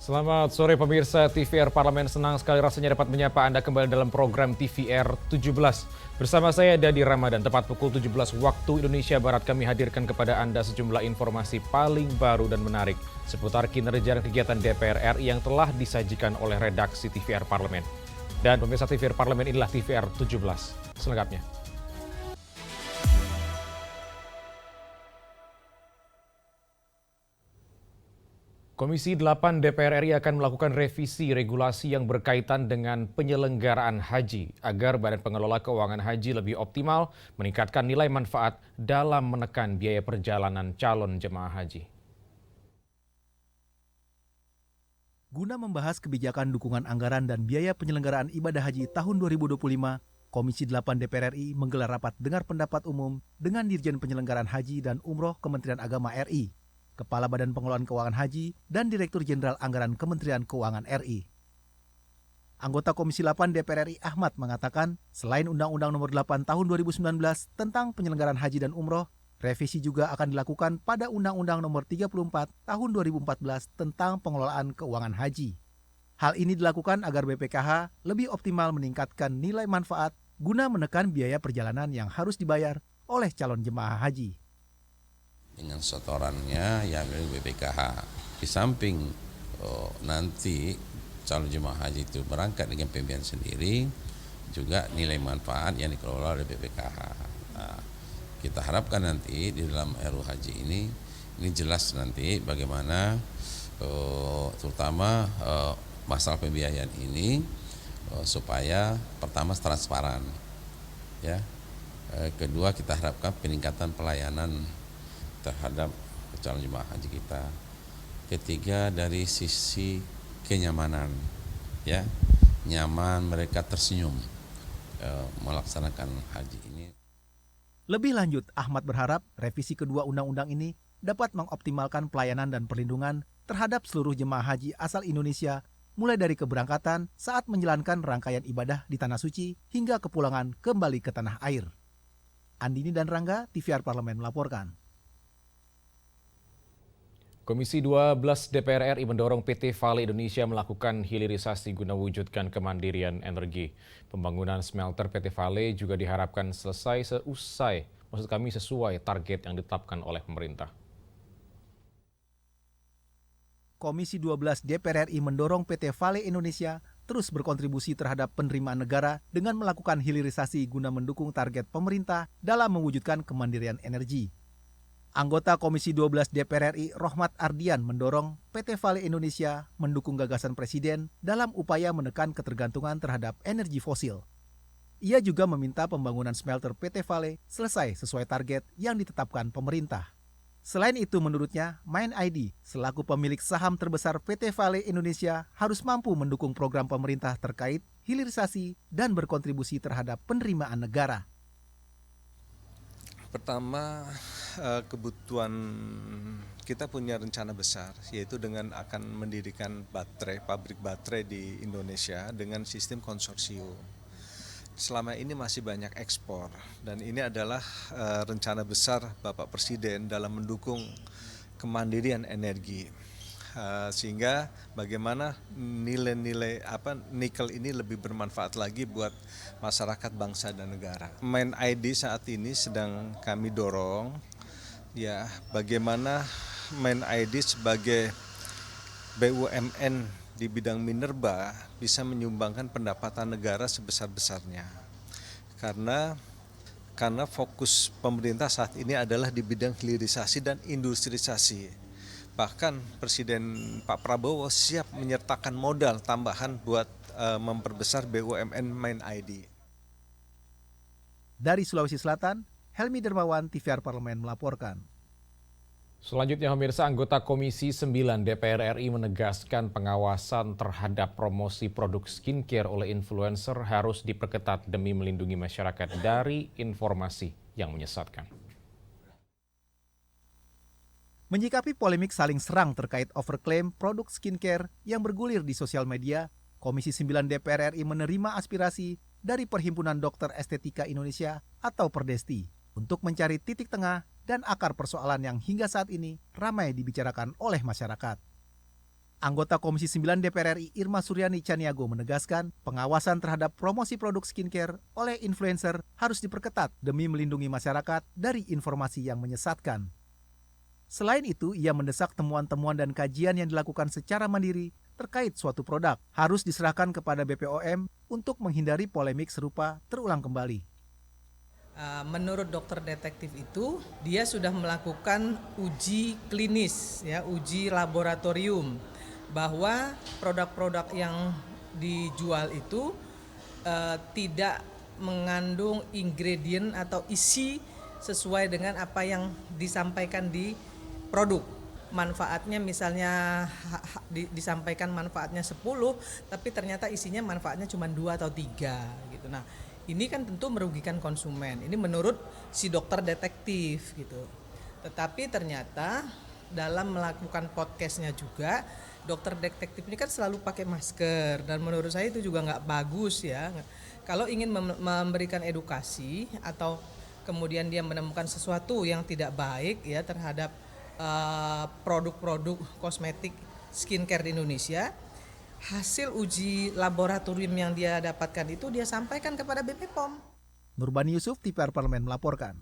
Selamat sore pemirsa TVR Parlemen, senang sekali rasanya dapat menyapa Anda kembali dalam program TVR 17. Bersama saya Dadi Ramadan, tepat pukul 17 waktu Indonesia Barat kami hadirkan kepada Anda sejumlah informasi paling baru dan menarik seputar kinerja dan kegiatan DPR RI yang telah disajikan oleh redaksi TVR Parlemen. Dan pemirsa TVR Parlemen, inilah TVR 17 selengkapnya. Komisi 8 DPR RI akan melakukan revisi regulasi yang berkaitan dengan penyelenggaraan haji agar Badan Pengelola Keuangan Haji lebih optimal meningkatkan nilai manfaat dalam menekan biaya perjalanan calon jemaah haji. Guna membahas kebijakan dukungan anggaran dan biaya penyelenggaraan ibadah haji tahun 2025, Komisi 8 DPR RI menggelar rapat dengar pendapat umum dengan Dirjen Penyelenggaraan Haji dan Umroh Kementerian Agama RI, Kepala Badan Pengelolaan Keuangan Haji, dan Direktur Jenderal Anggaran Kementerian Keuangan RI. Anggota Komisi 8 DPR RI Ahmad mengatakan, selain Undang-Undang Nomor 8 Tahun 2019 tentang penyelenggaraan haji dan umroh, revisi juga akan dilakukan pada Undang-Undang Nomor 34 Tahun 2014 tentang pengelolaan keuangan haji. Hal ini dilakukan agar BPKH lebih optimal meningkatkan nilai manfaat guna menekan biaya perjalanan yang harus dibayar oleh calon jemaah haji. Dengan setorannya yang dari BPKH. Di samping nanti calon jemaah haji itu berangkat dengan pembiayaan sendiri, juga nilai manfaat yang dikelola oleh BPKH. Nah, kita harapkan nanti di dalam RUU Haji ini jelas nanti bagaimana terutama masalah pembiayaan ini supaya pertama transparan, ya. Kedua, kita harapkan peningkatan pelayanan terhadap calon jemaah haji kita. Ketiga, dari sisi kenyamanan, ya, nyaman, mereka tersenyum melaksanakan haji ini. Lebih lanjut, Ahmad berharap revisi kedua undang-undang ini dapat mengoptimalkan pelayanan dan perlindungan terhadap seluruh jemaah haji asal Indonesia, mulai dari keberangkatan saat menjalankan rangkaian ibadah di Tanah Suci hingga kepulangan kembali ke tanah air. Andini dan Rangga, TVR Parlemen melaporkan. Komisi 12 DPR RI mendorong PT Vale Indonesia melakukan hilirisasi guna wujudkan kemandirian energi. Pembangunan smelter PT Vale juga diharapkan selesai sesuai target yang ditetapkan oleh pemerintah. Komisi 12 DPR RI mendorong PT Vale Indonesia terus berkontribusi terhadap penerimaan negara dengan melakukan hilirisasi guna mendukung target pemerintah dalam mewujudkan kemandirian energi. Anggota Komisi 12 DPR RI Rohmat Ardian mendorong PT Vale Indonesia mendukung gagasan Presiden dalam upaya menekan ketergantungan terhadap energi fosil. Ia juga meminta pembangunan smelter PT Vale selesai sesuai target yang ditetapkan pemerintah. Selain itu, menurutnya, MindID selaku pemilik saham terbesar PT Vale Indonesia harus mampu mendukung program pemerintah terkait hilirisasi dan berkontribusi terhadap penerimaan negara. Pertama, kebutuhan kita punya rencana besar, yaitu dengan akan mendirikan pabrik baterai di Indonesia dengan sistem konsorsium. Selama ini masih banyak ekspor, dan ini adalah rencana besar Bapak Presiden dalam mendukung kemandirian energi. Sehingga bagaimana nilai-nilai nikel ini lebih bermanfaat lagi buat masyarakat bangsa dan negara. MindID saat ini sedang kami dorong, ya, bagaimana MindID sebagai BUMN di bidang minerba bisa menyumbangkan pendapatan negara sebesar-besarnya. Karena fokus pemerintah saat ini adalah di bidang hilirisasi dan industrialisasi. Bahkan Presiden Pak Prabowo siap menyertakan modal tambahan buat memperbesar BUMN MindID. Dari Sulawesi Selatan, Helmi Dermawan, TVR Parlemen melaporkan. Selanjutnya, pemirsa, anggota Komisi 9 DPR RI menegaskan pengawasan terhadap promosi produk skincare oleh influencer harus diperketat demi melindungi masyarakat dari informasi yang menyesatkan. Menyikapi polemik saling serang terkait overklaim produk skincare yang bergulir di sosial media, Komisi 9 DPR RI menerima aspirasi dari Perhimpunan Dokter Estetika Indonesia atau Perdesti untuk mencari titik tengah dan akar persoalan yang hingga saat ini ramai dibicarakan oleh masyarakat. Anggota Komisi 9 DPR RI Irma Suryani Caniago menegaskan pengawasan terhadap promosi produk skincare oleh influencer harus diperketat demi melindungi masyarakat dari informasi yang menyesatkan. Selain itu, ia mendesak temuan-temuan dan kajian yang dilakukan secara mandiri terkait suatu produk harus diserahkan kepada BPOM untuk menghindari polemik serupa terulang kembali. Menurut dokter detektif itu, dia sudah melakukan uji klinis, ya, uji laboratorium, bahwa produk-produk yang dijual itu tidak mengandung ingredient atau isi sesuai dengan apa yang disampaikan di produk. Manfaatnya misalnya disampaikan manfaatnya 10, tapi ternyata isinya manfaatnya cuma 2 atau 3 gitu. Nah, ini kan tentu merugikan konsumen. Ini menurut si dokter detektif gitu. Tetapi ternyata dalam melakukan podcastnya juga, dokter detektif ini kan selalu pakai masker, dan menurut saya itu juga nggak bagus ya. Kalau ingin memberikan edukasi atau kemudian dia menemukan sesuatu yang tidak baik ya terhadap produk-produk kosmetik skincare di Indonesia, hasil uji laboratorium yang dia dapatkan itu dia sampaikan kepada BPOM. Nurbani Yusuf, TVR Parlemen melaporkan.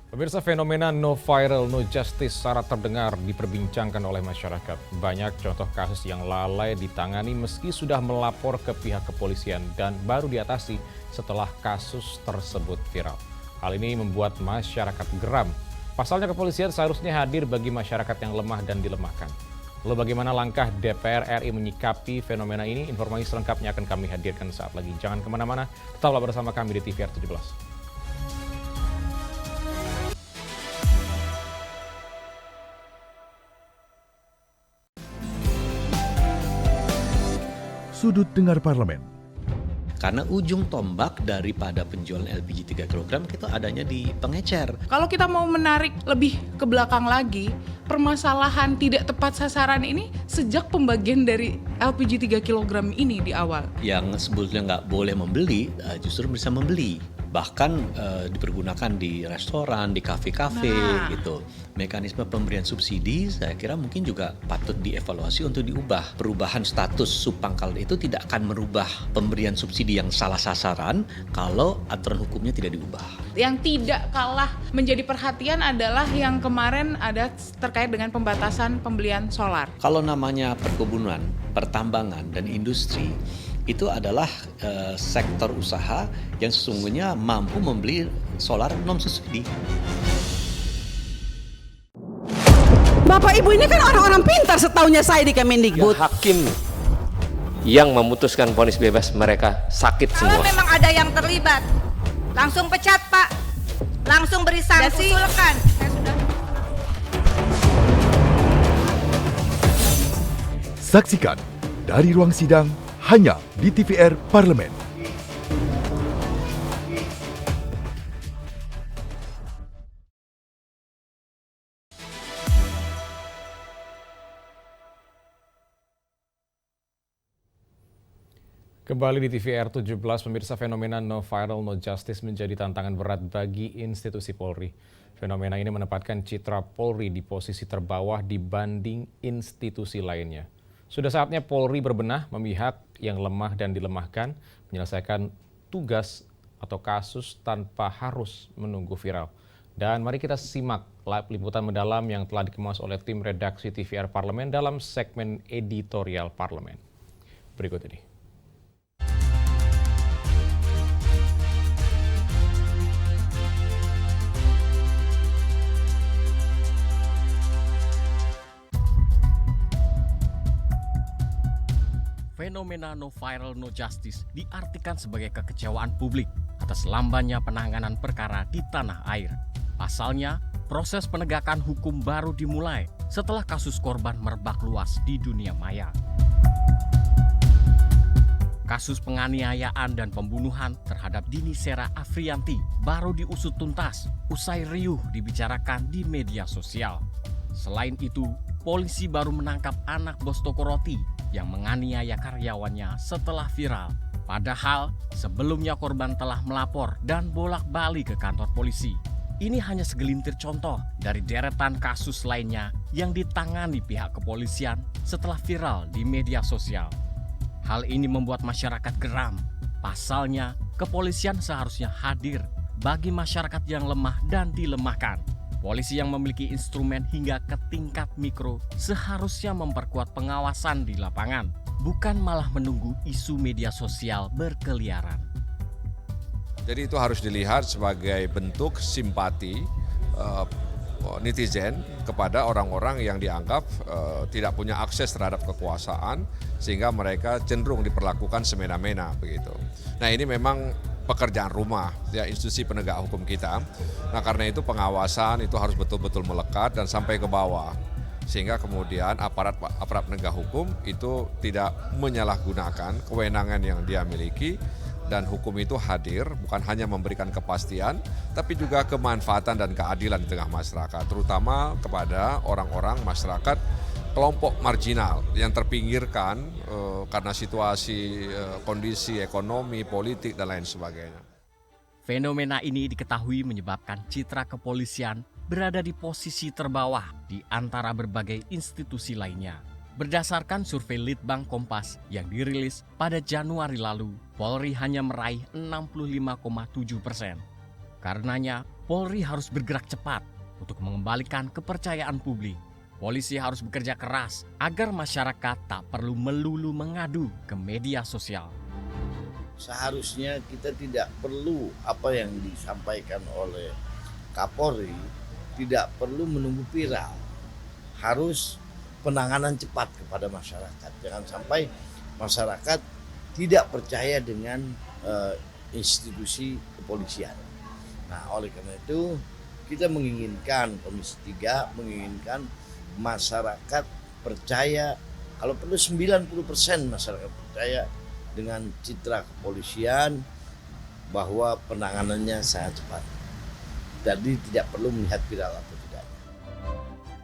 Pemirsa, fenomena no viral, no justice syarat terdengar diperbincangkan oleh masyarakat. Banyak contoh kasus yang lalai ditangani meski sudah melapor ke pihak kepolisian dan baru diatasi setelah kasus tersebut viral. Hal ini membuat masyarakat geram. Pasalnya kepolisian seharusnya hadir bagi masyarakat yang lemah dan dilemahkan. Lalu bagaimana langkah DPR RI menyikapi fenomena ini? Informasi selengkapnya akan kami hadirkan saat lagi. Jangan kemana-mana, tetaplah bersama kami di TVR 17. Sudut Dengar Parlemen. Karena ujung tombak daripada penjualan LPG 3 kg itu adanya di pengecer. Kalau kita mau menarik lebih ke belakang lagi, permasalahan tidak tepat sasaran ini sejak pembagian dari LPG 3 kg ini di awal. Yang sebetulnya nggak boleh membeli, justru bisa membeli. Bahkan dipergunakan di restoran, di kafe-kafe gitu. Mekanisme pemberian subsidi saya kira mungkin juga patut dievaluasi untuk diubah. Perubahan status subpangkal itu tidak akan merubah pemberian subsidi yang salah sasaran kalau aturan hukumnya tidak diubah. Yang tidak kalah menjadi perhatian adalah yang kemarin ada terkait dengan pembatasan pembelian solar. Kalau namanya perkebunan, pertambangan, dan industri, itu adalah sektor usaha yang sesungguhnya mampu membeli solar non-subsidi. Bapak Ibu ini kan orang-orang pintar setaunya saya di Kemendikbud. Ya, hakim yang memutuskan vonis bebas mereka sakit semua. Kalau memang ada yang terlibat, langsung pecat Pak, langsung beri sanksi. Usulkan. Saksikan dari ruang sidang hanya di TVR Parlemen. Kembali di TVR 17, pemirsa, fenomena no viral, no justice menjadi tantangan berat bagi institusi Polri. Fenomena ini menempatkan citra Polri di posisi terbawah dibanding institusi lainnya. Sudah saatnya Polri berbenah memihak yang lemah dan dilemahkan, menyelesaikan tugas atau kasus tanpa harus menunggu viral. Dan mari kita simak liputan mendalam yang telah dikemas oleh tim redaksi TVR Parlemen dalam segmen editorial Parlemen. Berikut ini. Fenomena no viral, no justice diartikan sebagai kekecewaan publik atas lambannya penanganan perkara di tanah air. Pasalnya, proses penegakan hukum baru dimulai setelah kasus korban merebak luas di dunia maya. Kasus penganiayaan dan pembunuhan terhadap Dini Sera Afriyanti baru diusut tuntas usai riuh dibicarakan di media sosial. Selain itu, polisi baru menangkap anak bos toko roti yang menganiaya karyawannya setelah viral. Padahal sebelumnya korban telah melapor dan bolak-balik ke kantor polisi. Ini hanya segelintir contoh dari deretan kasus lainnya yang ditangani pihak kepolisian setelah viral di media sosial. Hal ini membuat masyarakat geram. Pasalnya, kepolisian seharusnya hadir bagi masyarakat yang lemah dan dilemahkan. Polisi yang memiliki instrumen hingga ke tingkat mikro seharusnya memperkuat pengawasan di lapangan, bukan malah menunggu isu media sosial berkeliaran. Jadi itu harus dilihat sebagai bentuk simpati netizen kepada orang-orang yang dianggap tidak punya akses terhadap kekuasaan sehingga mereka cenderung diperlakukan semena-mena begitu. Nah, ini memang pekerjaan rumah ya institusi penegak hukum kita. Nah, karena itu pengawasan itu harus betul-betul melekat dan sampai ke bawah. Sehingga kemudian aparat penegak hukum itu tidak menyalahgunakan kewenangan yang dia miliki. Dan hukum itu hadir bukan hanya memberikan kepastian, tapi juga kemanfaatan dan keadilan di tengah masyarakat, terutama kepada orang-orang masyarakat kelompok marginal yang terpinggirkan karena situasi, kondisi ekonomi, politik, dan lain sebagainya. Fenomena ini diketahui menyebabkan citra kepolisian berada di posisi terbawah di antara berbagai institusi lainnya. Berdasarkan survei Litbang Kompas yang dirilis pada Januari lalu, Polri hanya meraih 65,7%. Karenanya, Polri harus bergerak cepat untuk mengembalikan kepercayaan publik. Polisi harus bekerja keras agar masyarakat tak perlu melulu mengadu ke media sosial. Seharusnya kita tidak perlu apa yang disampaikan oleh Kapolri, tidak perlu menunggu viral. Harus penanganan cepat kepada masyarakat. Jangan sampai masyarakat tidak percaya dengan institusi kepolisian. Nah, oleh karena itu kita menginginkan, Komisi 3 menginginkan masyarakat percaya, kalau perlu 90% masyarakat percaya dengan citra kepolisian bahwa penanganannya sangat cepat. Jadi tidak perlu melihat viral atau tidak.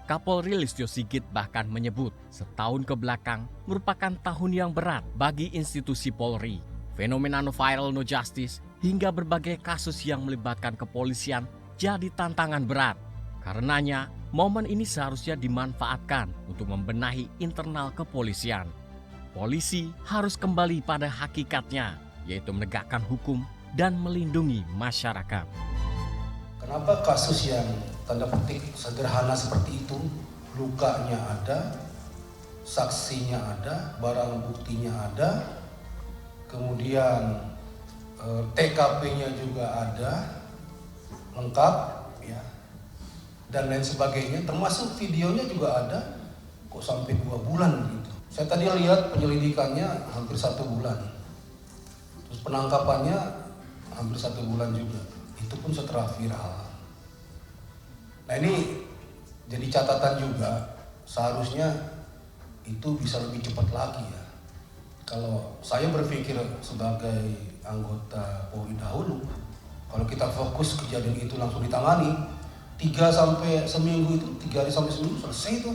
Kapolri Listio Sigit bahkan menyebut setahun ke belakang merupakan tahun yang berat bagi institusi Polri. Fenomena no viral no justice hingga berbagai kasus yang melibatkan kepolisian jadi tantangan berat. Karenanya, momen ini seharusnya dimanfaatkan untuk membenahi internal kepolisian. Polisi harus kembali pada hakikatnya, yaitu menegakkan hukum dan melindungi masyarakat. Kenapa kasus yang tanda petik sederhana seperti itu, lukanya ada, saksinya ada, barang buktinya ada, kemudian TKP-nya juga ada, lengkap, ya, dan lain sebagainya, termasuk videonya juga ada, kok sampai 2 bulan gitu. Saya tadi lihat penyelidikannya hampir 1 bulan, terus penangkapannya hampir 1 bulan juga. Itu pun setelah viral. Nah, ini jadi catatan juga, seharusnya itu bisa lebih cepat lagi ya. Kalau saya berpikir sebagai anggota Polri dahulu, kalau kita fokus kejadian itu langsung ditangani, 3 sampai seminggu itu, 3 hari sampai seminggu selesai itu.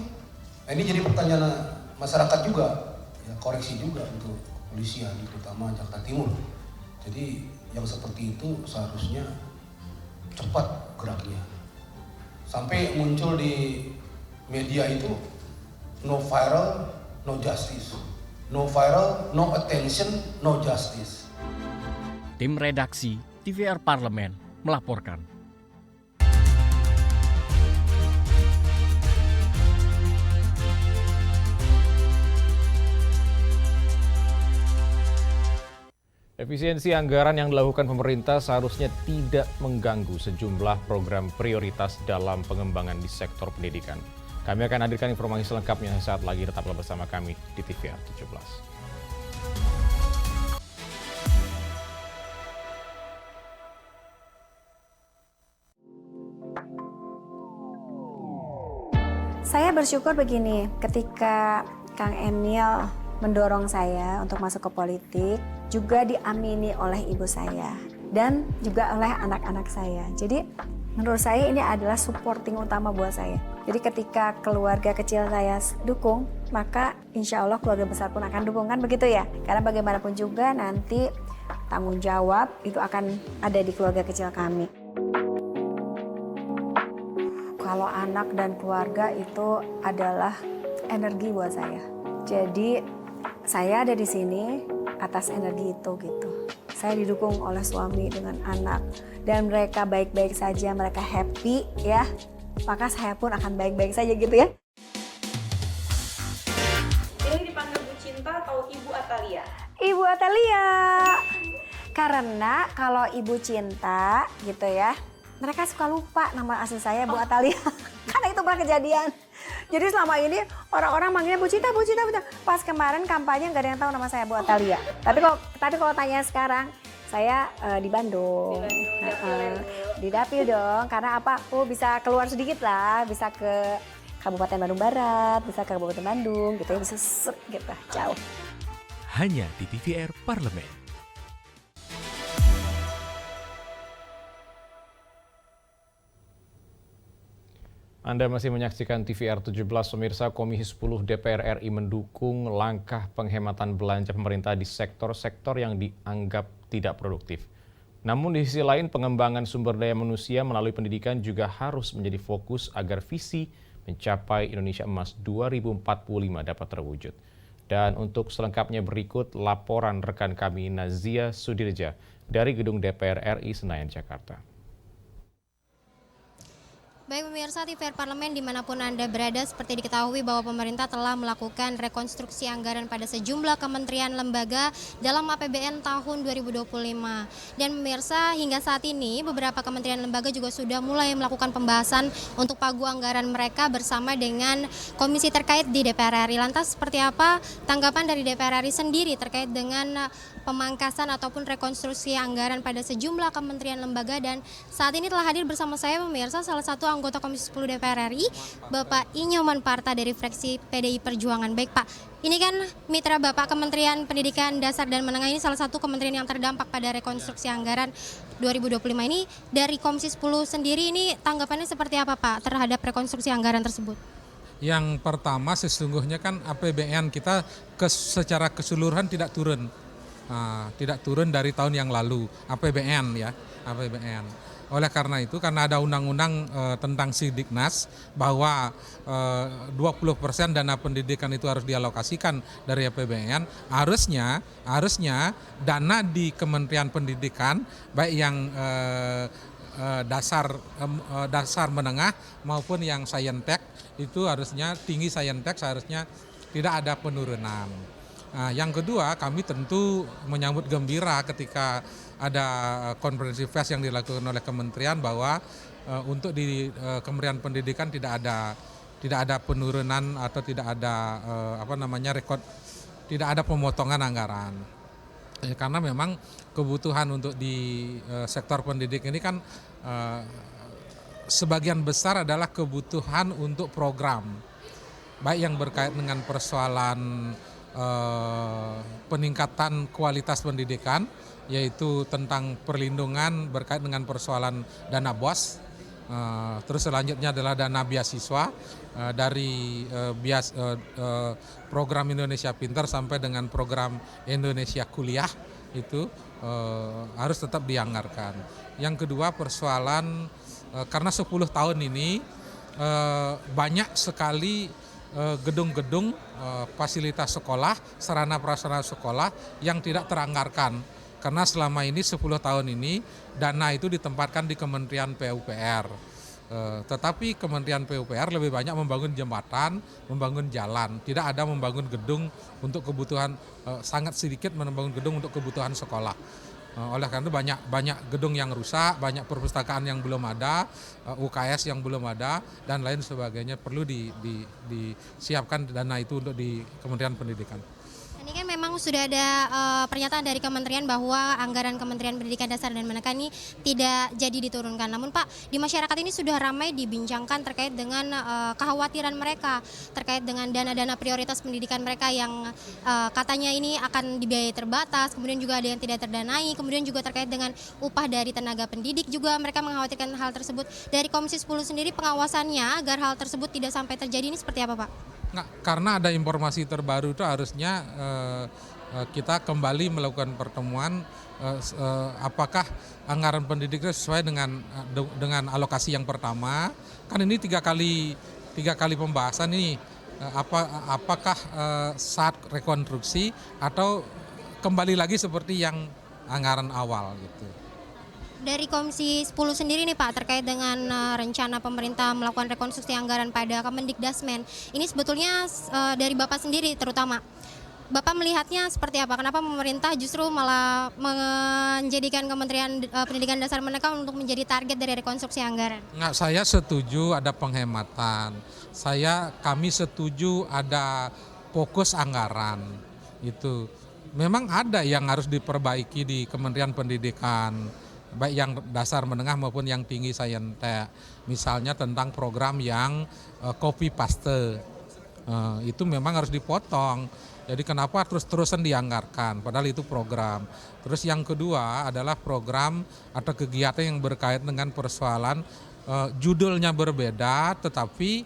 Nah, ini jadi pertanyaan masyarakat juga, ya, koreksi juga untuk kepolisian, terutama Jakarta Timur. Jadi yang seperti itu seharusnya cepat geraknya. Sampai muncul di media itu no viral, no justice. No viral, no attention, no justice. Tim redaksi TVR Parlemen melaporkan. Efisiensi anggaran yang dilakukan pemerintah seharusnya tidak mengganggu sejumlah program prioritas dalam pengembangan di sektor pendidikan. Kami akan hadirkan informasi selengkapnya saat lagi, tetaplah bersama kami di TVR 17. Saya bersyukur begini, ketika Kang Emil mendorong saya untuk masuk ke politik, juga diamini oleh ibu saya dan juga oleh anak-anak saya. Jadi menurut saya ini adalah supporting utama buat saya. Jadi ketika keluarga kecil saya dukung, maka insya Allah keluarga besar pun akan dukung, kan begitu ya. Karena bagaimanapun juga nanti tanggung jawab itu akan ada di keluarga kecil kami. anak dan keluarga itu adalah energi buat saya. Jadi saya ada di sini atas energi itu gitu. Saya didukung oleh suami dengan anak dan mereka baik-baik saja, mereka happy ya. Maka saya pun akan baik-baik saja gitu ya. Ini dipanggil Bu Cinta atau Ibu Atalia? Ibu Atalia. Karena kalau Ibu Cinta gitu ya, mereka suka lupa nama asli saya Bu Atalia. Karena itu pernah kejadian. Jadi selama ini orang-orang manggilnya Bu Cinta, Bu Cinta, Bu Cinta. Pas kemarin kampanye nggak ada yang tahu nama saya Bu Atalia. Tapi kalau tanya sekarang, saya di Bandung. Di Dapil dong. Karena apa? Aku bisa keluar sedikit lah, bisa ke Kabupaten Bandung Barat, bisa ke Kabupaten Bandung, gitu ya, bisa gitu jauh. Hanya di TVR Parlemen. Anda masih menyaksikan TVR 17, pemirsa. Komisi 10 DPR RI mendukung langkah penghematan belanja pemerintah di sektor-sektor yang dianggap tidak produktif. Namun di sisi lain, pengembangan sumber daya manusia melalui pendidikan juga harus menjadi fokus agar visi mencapai Indonesia Emas 2045 dapat terwujud. Dan untuk selengkapnya berikut laporan rekan kami Nazia Sudirja dari Gedung DPR RI Senayan, Jakarta. Baik pemirsa TVR Parlemen dimanapun Anda berada, seperti diketahui bahwa pemerintah telah melakukan rekonstruksi anggaran pada sejumlah kementerian lembaga dalam APBN tahun 2025. Dan pemirsa, hingga saat ini beberapa kementerian lembaga juga sudah mulai melakukan pembahasan untuk pagu anggaran mereka bersama dengan komisi terkait di DPR RI. Lantas seperti apa tanggapan dari DPR RI sendiri terkait dengan pemangkasan ataupun rekonstruksi anggaran pada sejumlah kementerian lembaga? Dan saat ini telah hadir bersama saya pemirsa salah satu anggota Komisi 10 DPR RI, Bapak Inyoman Parta dari fraksi PDI Perjuangan. Baik Pak, ini kan mitra Bapak Kementerian Pendidikan Dasar dan Menengah, ini salah satu kementerian yang terdampak pada rekonstruksi anggaran 2025 ini. Dari Komisi 10 sendiri ini tanggapannya seperti apa Pak terhadap rekonstruksi anggaran tersebut? Yang pertama sesungguhnya kan APBN kita secara keseluruhan tidak turun. Tidak turun dari tahun yang lalu, APBN ya, APBN. Oleh karena itu, karena ada undang-undang tentang Sidiknas bahwa 20% dana pendidikan itu harus dialokasikan dari APBN, harusnya dana di Kementerian Pendidikan baik yang dasar menengah maupun yang Saintek itu harusnya tinggi, Saintek seharusnya tidak ada penurunan. Yang kedua, kami tentu menyambut gembira ketika ada konferensi pers yang dilakukan oleh kementerian bahwa untuk di Kementerian Pendidikan tidak ada penurunan atau tidak ada tidak ada pemotongan anggaran. Karena memang kebutuhan untuk di sektor pendidikan ini kan sebagian besar adalah kebutuhan untuk program, baik yang berkait dengan persoalan peningkatan kualitas pendidikan, yaitu tentang perlindungan berkait dengan persoalan dana BOS, terus selanjutnya adalah dana beasiswa dari program Indonesia Pintar sampai dengan program Indonesia Kuliah itu harus tetap dianggarkan. Yang kedua persoalan karena 10 tahun ini banyak sekali gedung-gedung fasilitas sekolah, sarana prasarana sekolah yang tidak teranggarkan. Karena selama ini 10 tahun ini dana itu ditempatkan di Kementerian PUPR. Tetapi Kementerian PUPR lebih banyak membangun jembatan, membangun jalan, tidak ada membangun gedung untuk kebutuhan, sangat sedikit membangun gedung untuk kebutuhan sekolah. Oleh karena itu banyak gedung yang rusak, banyak perpustakaan yang belum ada, UKS yang belum ada, dan lain sebagainya. Perlu disiapkan dana itu untuk di Kementerian Pendidikan. Ini kan memang sudah ada pernyataan dari kementerian bahwa anggaran Kementerian Pendidikan Dasar dan Menengah ini tidak jadi diturunkan. Namun Pak, di masyarakat ini sudah ramai dibincangkan terkait dengan kekhawatiran mereka terkait dengan dana-dana prioritas pendidikan mereka yang katanya ini akan dibiayai terbatas, kemudian juga ada yang tidak terdanai, kemudian juga terkait dengan upah dari tenaga pendidik juga mereka mengkhawatirkan hal tersebut. Dari Komisi 10 sendiri pengawasannya agar hal tersebut tidak sampai terjadi ini seperti apa Pak? Karena ada informasi terbaru itu harusnya kita kembali melakukan pertemuan apakah anggaran pendidikan sesuai dengan alokasi yang pertama. Kan ini tiga kali pembahasan ini, apakah saat rekonstruksi atau kembali lagi seperti yang anggaran awal gitu. Dari Komisi 10 sendiri nih Pak, terkait dengan rencana pemerintah melakukan rekonstruksi anggaran pada Kemendikdasmen, ini sebetulnya dari Bapak sendiri terutama, Bapak melihatnya seperti apa? Kenapa pemerintah justru malah menjadikan Kementerian Pendidikan Dasar Menengah untuk menjadi target dari rekonstruksi anggaran? Nggak, saya setuju ada penghematan. Kami setuju ada fokus anggaran. Itu memang ada yang harus diperbaiki di Kementerian Pendidikan, baik yang dasar menengah maupun yang tinggi saintek. Misalnya tentang program yang copy paste, itu memang harus dipotong. Jadi kenapa terus-terusan dianggarkan, padahal itu program. Terus yang kedua adalah program atau kegiatan yang berkait dengan persoalan judulnya berbeda, tetapi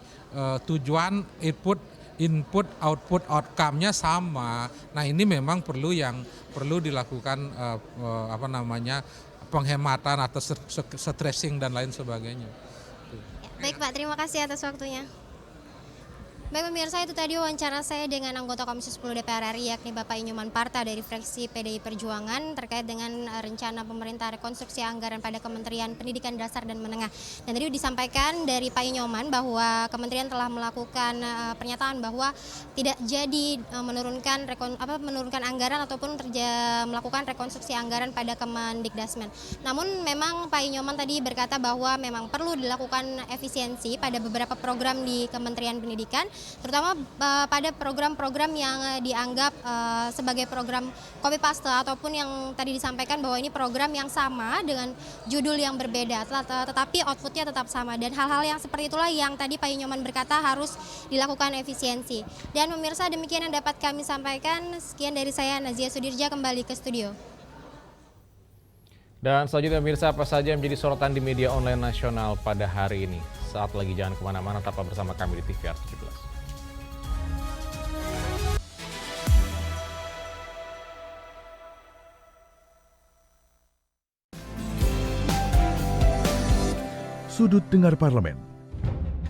tujuan input, output, outcome-nya sama. Nah ini memang perlu dilakukan penghematan atau stressing dan lain sebagainya. Baik Pak, terima kasih atas waktunya. Baik pemirsa, itu tadi wawancara saya dengan anggota Komisi 10 DPR RI yakni Bapak Inyoman Parta dari fraksi PDI Perjuangan terkait dengan rencana pemerintah rekonstruksi anggaran pada Kementerian Pendidikan Dasar dan Menengah. Dan tadi disampaikan dari Pak Inyoman bahwa kementerian telah melakukan pernyataan bahwa tidak jadi menurunkan anggaran ataupun melakukan rekonstruksi anggaran pada Kemendikdasmen. Namun memang Pak Inyoman tadi berkata bahwa memang perlu dilakukan efisiensi pada beberapa program di Kementerian Pendidikan, terutama pada program-program yang dianggap sebagai program copy paste ataupun yang tadi disampaikan bahwa ini program yang sama dengan judul yang berbeda tetapi outputnya tetap sama, dan hal-hal yang seperti itulah yang tadi Pak Inyoman berkata harus dilakukan efisiensi. Dan pemirsa, demikian yang dapat kami sampaikan. Sekian dari saya, Nazia Sudirja, kembali ke studio. Dan selanjutnya pemirsa, apa saja yang menjadi sorotan di media online nasional pada hari ini? Saat lagi jangan kemana-mana, tetap bersama kami di TVR 17. Sudut Dengar Parlemen.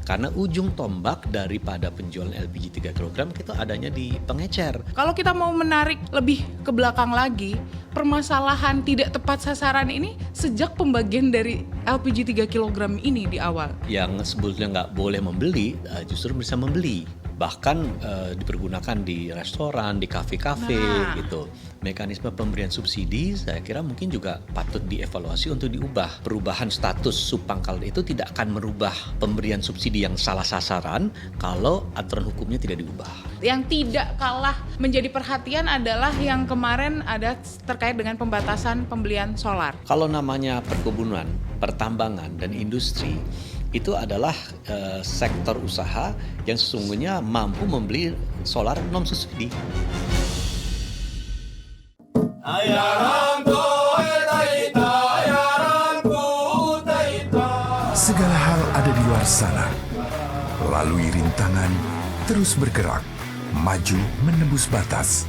Karena ujung tombak daripada penjualan LPG 3 kg itu adanya di pengecer. Kalau kita mau menarik lebih ke belakang lagi, permasalahan tidak tepat sasaran ini sejak pembagian dari LPG 3 kg ini di awal. Yang sebetulnya nggak boleh membeli, justru bisa membeli. Bahkan dipergunakan di restoran, di kafe-kafe gitu. Mekanisme pemberian subsidi saya kira mungkin juga patut dievaluasi untuk diubah. Perubahan status subpangkal itu tidak akan merubah pemberian subsidi yang salah sasaran kalau aturan hukumnya tidak diubah. Yang tidak kalah menjadi perhatian adalah yang kemarin ada terkait dengan pembatasan pembelian solar. Kalau namanya perkebunan, pertambangan, dan industri, itu adalah sektor usaha yang sesungguhnya mampu membeli solar non subsidi. Segala hal ada di luar sana. Lalui rintangan, terus bergerak, maju menembus batas.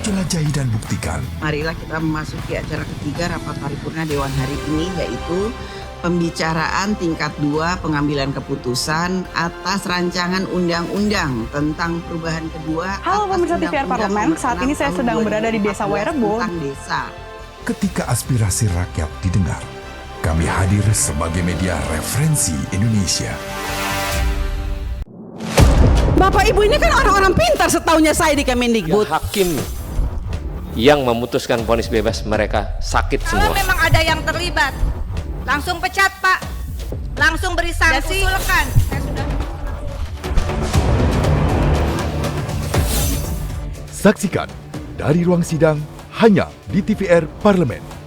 Jelajahi dan buktikan. Marilah kita memasuki acara ketiga rapat paripurna Dewan hari ini, yaitu pembicaraan tingkat 2 pengambilan keputusan atas rancangan undang-undang tentang perubahan kedua. Halo pemirsa TVR Parlemen, saat ini saya sedang berada di Desa Wairebo. Ketika aspirasi rakyat didengar, kami hadir sebagai media referensi Indonesia. Bapak Ibu ini kan orang-orang pintar setaunya saya di Kemendikbud. Hakim yang memutuskan vonis bebas mereka sakit semua. Kalau memang ada yang terlibat, langsung pecat Pak, langsung beri sanksi. Usulkan. Saksikan dari ruang sidang hanya di TVR Parlemen.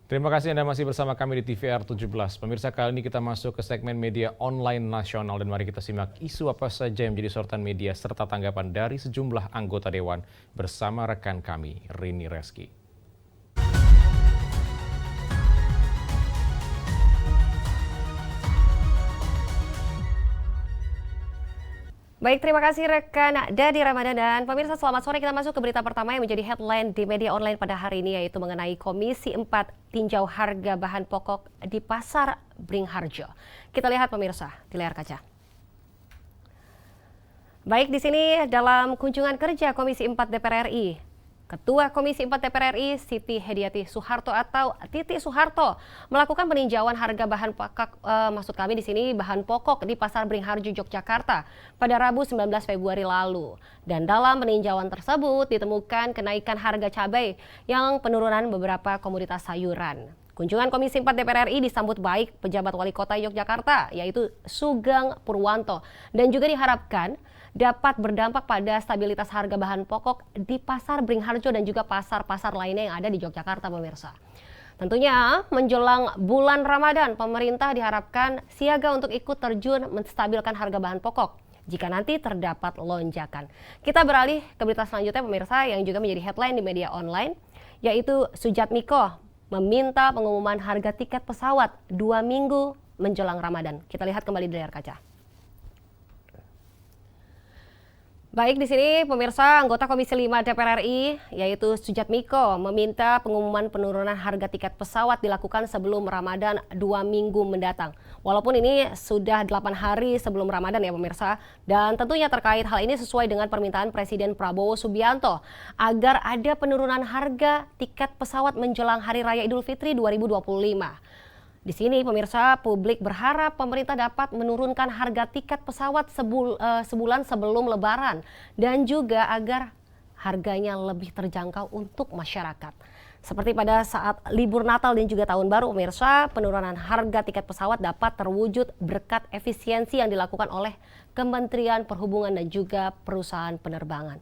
Terima kasih Anda masih bersama kami di TVR 17. Pemirsa, kali ini kita masuk ke segmen media online nasional dan mari kita simak isu apa saja yang menjadi sorotan media serta tanggapan dari sejumlah anggota Dewan bersama rekan kami, Rini Reski. Baik, terima kasih rekan Dadi Ramadan dan pemirsa selamat sore. Kita masuk ke berita pertama yang menjadi headline di media online pada hari ini, yaitu mengenai Komisi 4 tinjau harga bahan pokok di Pasar Bringharjo. Kita lihat pemirsa di layar kaca. Baik, di sini dalam kunjungan kerja Komisi 4 DPR RI, Ketua Komisi 4 DPR RI Siti Hediati Soeharto atau Titi Soeharto melakukan peninjauan harga bahan pokok, di sini bahan pokok di Pasar Bringharjo, Yogyakarta pada Rabu 19 Februari lalu. Dan dalam peninjauan tersebut ditemukan kenaikan harga cabai yang penurunan beberapa komoditas sayuran. Kunjungan Komisi 4 DPR RI disambut baik pejabat Wali Kota Yogyakarta, yaitu Sugeng Purwanto, dan juga diharapkan dapat berdampak pada stabilitas harga bahan pokok di Pasar Bringharjo dan juga pasar-pasar lainnya yang ada di Yogyakarta, pemirsa. Tentunya menjelang bulan Ramadan, pemerintah diharapkan siaga untuk ikut terjun menstabilkan harga bahan pokok jika nanti terdapat lonjakan. Kita beralih ke berita selanjutnya, pemirsa, yang juga menjadi headline di media online, yaitu Sujatmiko meminta pengumuman harga tiket pesawat 2 minggu menjelang Ramadan. Kita lihat kembali di layar kaca. Baik, di sini pemirsa, anggota Komisi 5 DPR RI yaitu Sujatmiko meminta pengumuman penurunan harga tiket pesawat dilakukan sebelum Ramadan 2 minggu mendatang. Walaupun ini sudah 8 hari sebelum Ramadan ya pemirsa, dan tentunya terkait hal ini sesuai dengan permintaan Presiden Prabowo Subianto agar ada penurunan harga tiket pesawat menjelang Hari Raya Idul Fitri 2025. Di sini pemirsa, publik berharap pemerintah dapat menurunkan harga tiket pesawat sebulan sebelum Lebaran dan juga agar harganya lebih terjangkau untuk masyarakat. Seperti pada saat libur Natal dan juga Tahun Baru, pemirsa, penurunan harga tiket pesawat dapat terwujud berkat efisiensi yang dilakukan oleh Kementerian Perhubungan dan juga perusahaan penerbangan.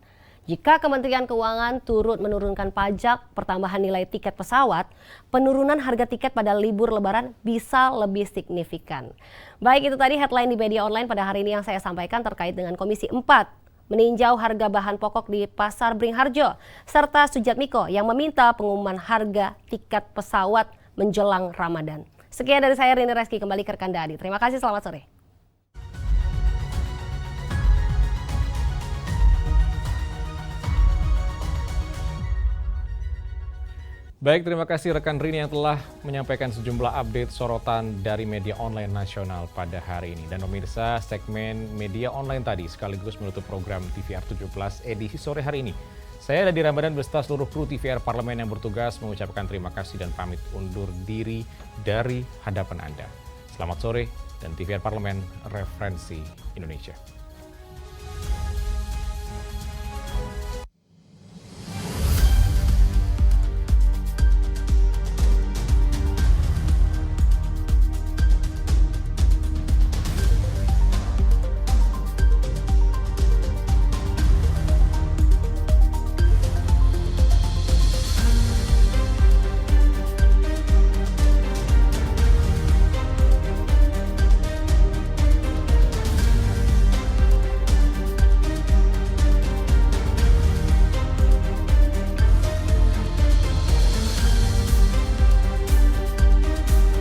Jika Kementerian Keuangan turut menurunkan pajak pertambahan nilai tiket pesawat, penurunan harga tiket pada libur Lebaran bisa lebih signifikan. Baik, itu tadi headline di media online pada hari ini yang saya sampaikan terkait dengan Komisi 4 meninjau harga bahan pokok di Pasar Bringharjo, serta Sujatmiko yang meminta pengumuman harga tiket pesawat menjelang Ramadan. Sekian dari saya, Rini Reski, kembali ke rekan Dadi. Terima kasih, selamat sore. Baik, terima kasih rekan Rini yang telah menyampaikan sejumlah update sorotan dari media online nasional pada hari ini. Dan pemirsa, segmen media online tadi sekaligus menutup program TVR 17 edisi sore hari ini. Saya Dadi Ramadan beserta seluruh kru TVR Parlemen yang bertugas mengucapkan terima kasih dan pamit undur diri dari hadapan Anda. Selamat sore dan TVR Parlemen, referensi Indonesia.